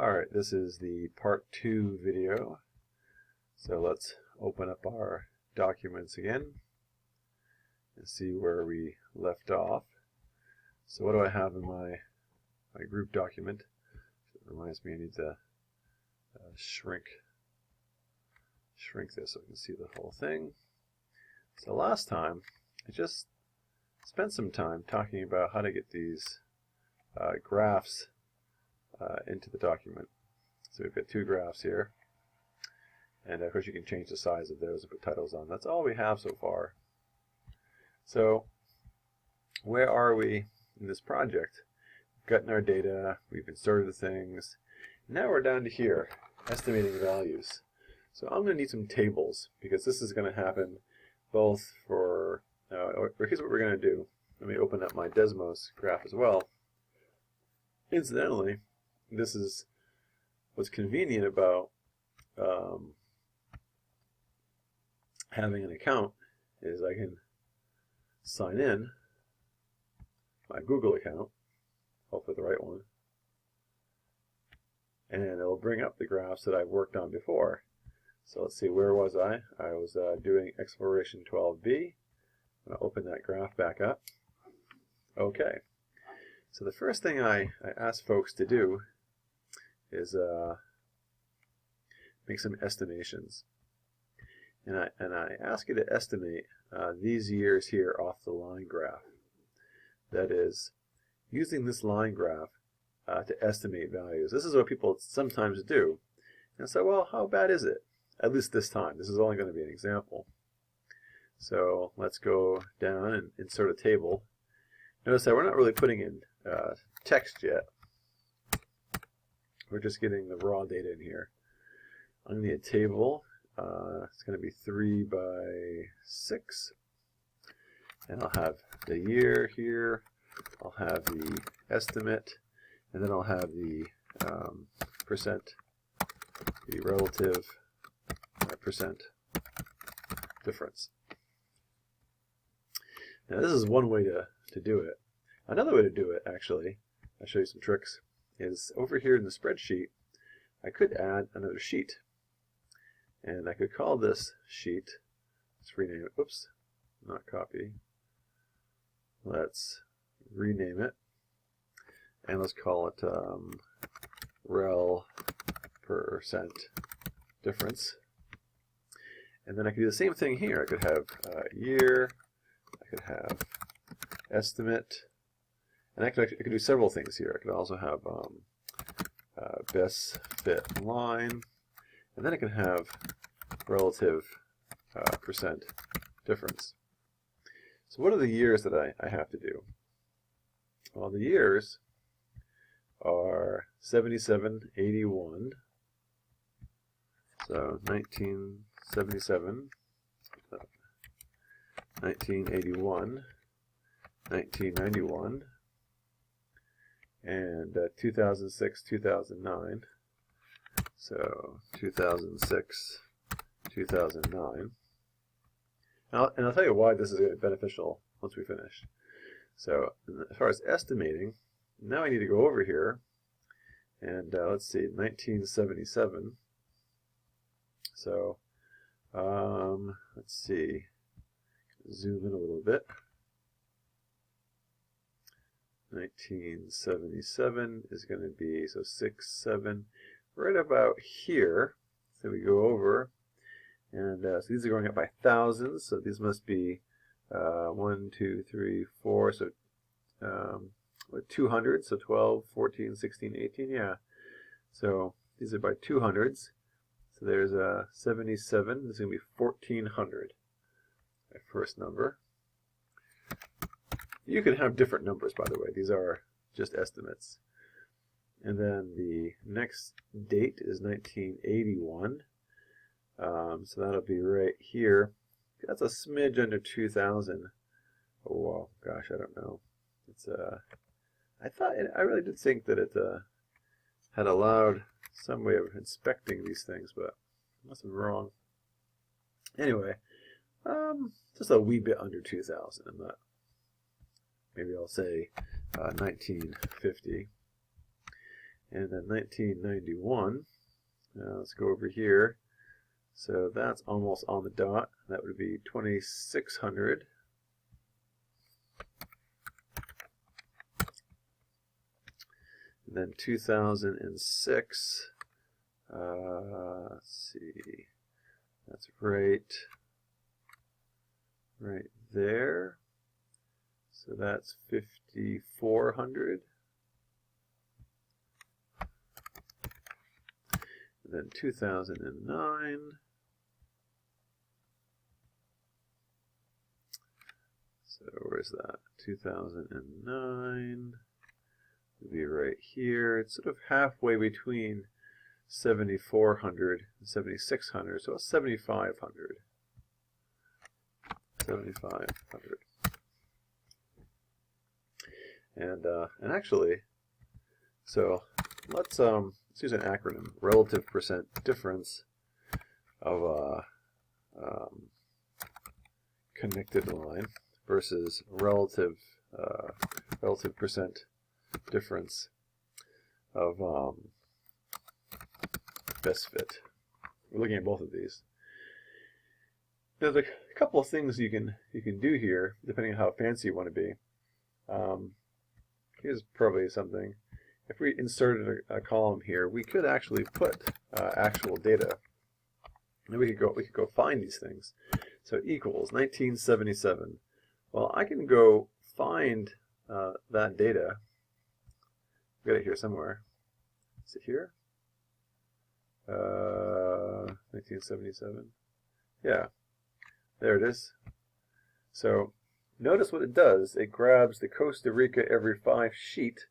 Alright, this is the part 2 video. So let's open up our documents again and see where we left off. So what do I have in my group document? It reminds me I need to shrink this so I can see the whole thing. So last time I just spent some time talking about how to get these graphs into the document. So we've got two graphs here, and of course you can change the size of those and put titles on. That's all we have so far. So where are we in this project? We've gotten our data, we've inserted the things. Now we're down to here, estimating values. So I'm going to need some tables because this is going to happen both for, here's what we're going to do. Let me open up my Desmos graph as well. Incidentally, this is what's convenient about having an account is I can sign in my Google account, hopefully the right one, and it'll bring up the graphs that I've worked on before. So let's see, where was I? I was doing Exploration 12B. I'm going to open that graph back up. Okay, so the first thing I ask folks to do is make some estimations. And I ask you to estimate these years here off the line graph. That is, using this line graph to estimate values. This is what people sometimes do. And so, well, how bad is it? At least this time. This is only going to be an example. So let's go down and insert a table. Notice that we're not really putting in text yet. We're just getting the raw data in here. I'm going to need a table. It's going to be 3 by 6. And I'll have the year here. I'll have the estimate. And then I'll have the percent, the relative percent difference. Now this is one way to do it. Another way to do it, actually, I'll show you some tricks, is over here in the spreadsheet, I could add another sheet. And I could call this sheet, let's rename it, oops, not copy. Let's rename it, and let's call it rel percent difference. And then I could do the same thing here. I could have year, I could have estimate, and I could do several things here. I could also have best fit line, and then I can have relative percent difference. So what are the years that I have to do? Well, the years are 77, 81. So 1977, 1981, 1991, and 2006, 2009. So 2006, 2009. And I'll tell you why this is going to be beneficial once we finish. So as far as estimating, now I need to go over here and let's see, 1977. So let's see, zoom in a little bit. 1977 is going to be, so 6, 7, right about here. So we go over, and so these are going up by thousands, so these must be 1, 2, 3, 4, so 200, so 12, 14, 16, 18, yeah. So these are by 200s. So there's 77, this is going to be 1400, my first number. You can have different numbers, by the way. These are just estimates. And then the next date is 1981. So that'll be right here. That's a smidge under 2000. Oh, wow, gosh, I don't know. It's I really did think that it had allowed some way of inspecting these things, but I must have been wrong. Anyway, just a wee bit under 2000. I'm not. Maybe I'll say 1950. And then 1991, let's go over here. So that's almost on the dot. That would be 2600. And then 2006, let's see, that's right there. So that's 5400. And then 2009. So where's that? 2009 would be right here. It's sort of halfway between 7400 and 7600. So it's 7500. 7500. And actually, so let's use an acronym: relative percent difference of a connected line versus relative percent difference of best fit. We're looking at both of these. There's a couple of things you can do here, depending on how fancy you want to be. Here's probably something. If we inserted a column here, we could actually put actual data, and we could go find these things. So equals 1977. Well, I can go find that data. I've got it here somewhere. Is it here? 1977. Yeah, there it is. So notice what it does. It grabs the Costa Rica every 5 sheet,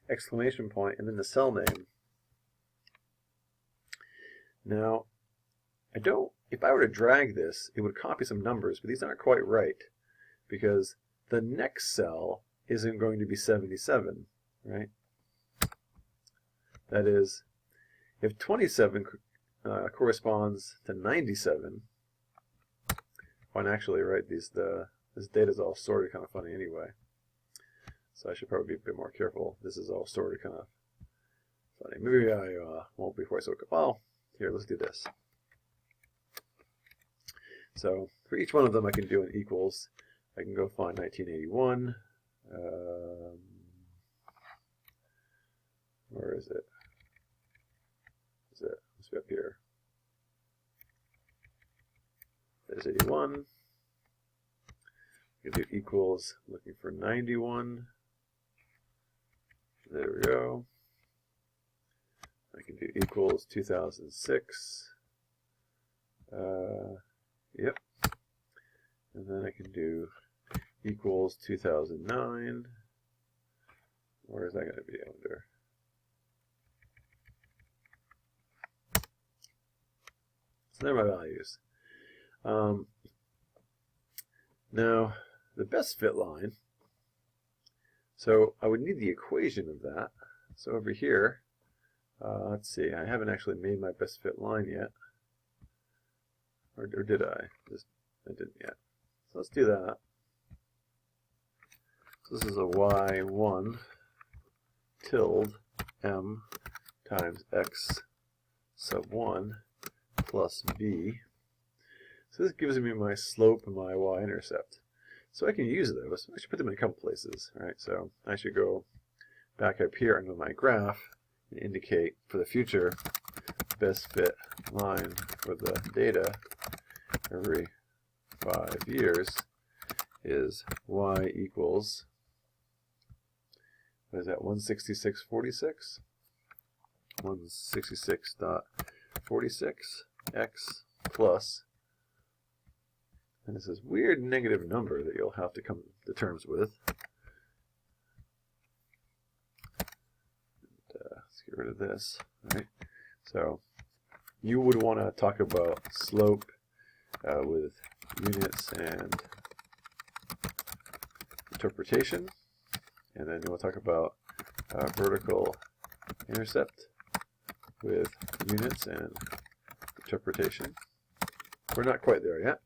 exclamation point, and then the cell name. Now, if I were to drag this, it would copy some numbers, but these aren't quite right, because the next cell isn't going to be 77, right? That is, if 27 corresponds to 97, well, actually, right, this data is all sorted kind of funny anyway. So I should probably be a bit more careful. This is all sorted kind of funny. Maybe I won't be quite so good. Well, here, let's do this. So for each one of them, I can do an equals. I can go find 1981. Where is it? Let's be up here. There's 81. I can do equals, looking for 91. There we go. I can do equals 2006. Yep. And then I can do equals 2009. Where is that going to be under? So there are my values. Now, the best fit line, so I would need the equation of that. So over here, let's see, I haven't actually made my best fit line yet. Or did I? I didn't yet. So let's do that. So this is a y1 tilde m times x sub 1 plus b. So this gives me my slope and my y-intercept. So I can use those. I should put them in a couple places. All right, so I should go back up here into my graph and indicate for the future best fit line for the data every 5 years is y equals, what is that, 166.46? 166.46 x plus, and it's this weird negative number that you'll have to come to terms with. Let's get rid of this. All right. So you would want to talk about slope with units and interpretation, and then you want to talk about vertical intercept with units and interpretation. We're not quite there yet.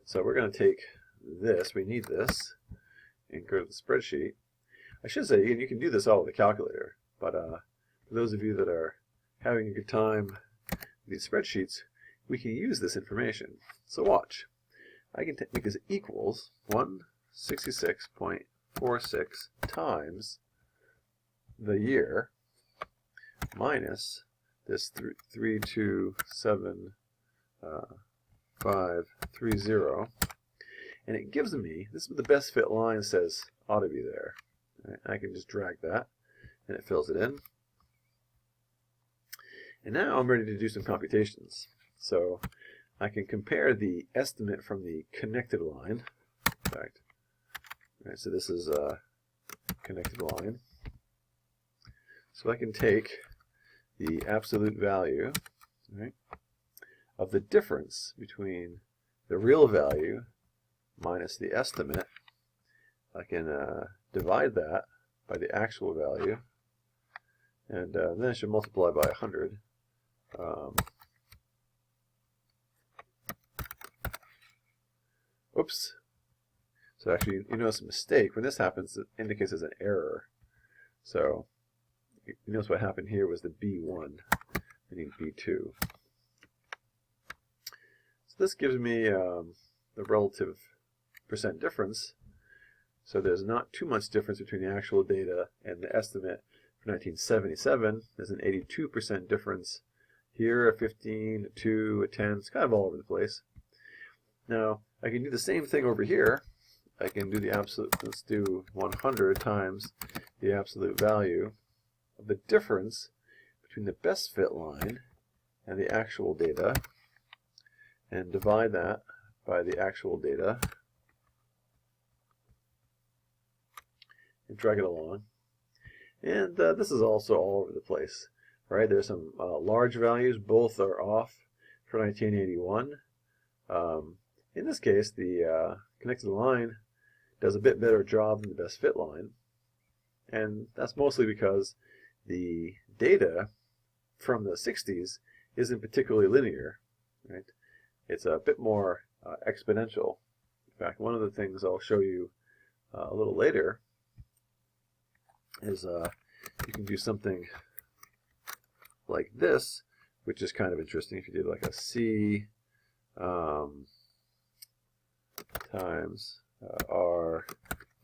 So we're going to take this, we need this, and go to the spreadsheet. I should say, you can do this all with a calculator. But for those of you that are having a good time with these spreadsheets, we can use this information. So watch. I can make this equals 166.46 times the year minus this 327.530, and it gives me, this is what the best fit line says ought to be there. Right? I can just drag that and it fills it in. And now I'm ready to do some computations. So I can compare the estimate from the connected line. In fact, right, so this is a connected line. So I can take the absolute value, right, of the difference between the real value minus the estimate. I can divide that by the actual value, and then I should multiply by 100. Oops. So actually, you notice a mistake. When this happens, it indicates as an error. So you notice what happened here was the B1, I need B2. So this gives me the relative percent difference. So there's not too much difference between the actual data and the estimate for 1977. There's an 82% difference. Here, a 15, a 2, a 10. It's kind of all over the place. Now, I can do the same thing over here. I can do the absolute, let's do 100 times the absolute value of the difference between the best fit line and the actual data, and divide that by the actual data, and drag it along. And this is also all over the place. Right? There's some large values. Both are off for 1981. In this case, the connected line does a bit better job than the best fit line. And that's mostly because the data from the 60s isn't particularly linear. Right? It's a bit more exponential. In fact, one of the things I'll show you a little later is you can do something like this, which is kind of interesting. If you did like a C times R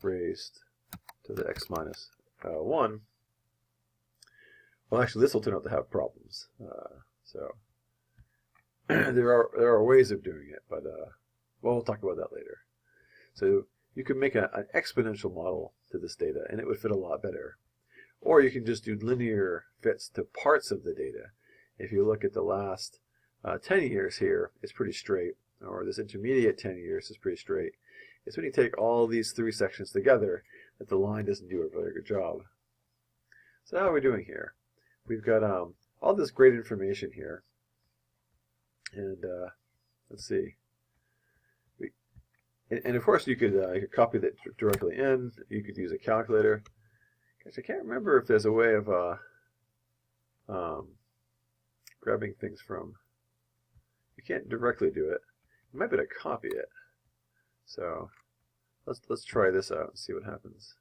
raised to the x minus 1, well, actually, this will turn out to have problems. So there are ways of doing it, but well, we'll talk about that later. So you can make an exponential model to this data, and it would fit a lot better. Or you can just do linear fits to parts of the data. If you look at the last 10 years here, it's pretty straight. Or this intermediate 10 years is pretty straight. It's when you take all these three sections together that the line doesn't do a very good job. So how are we doing here? We've got all this great information here. And let's see. And of course, you could copy that directly in. You could use a calculator. Gosh, I can't remember if there's a way of grabbing things from. You can't directly do it. You might be able to copy it. So let's try this out and see what happens.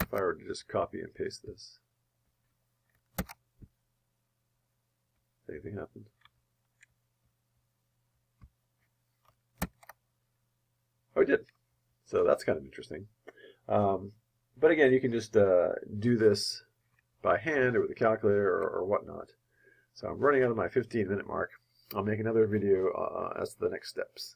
If I were to just copy and paste this, anything happened? Oh, it did. So that's kind of interesting. But again, you can just do this by hand or with a calculator or whatnot. So I'm running out of my 15-minute mark. I'll make another video as to the next steps.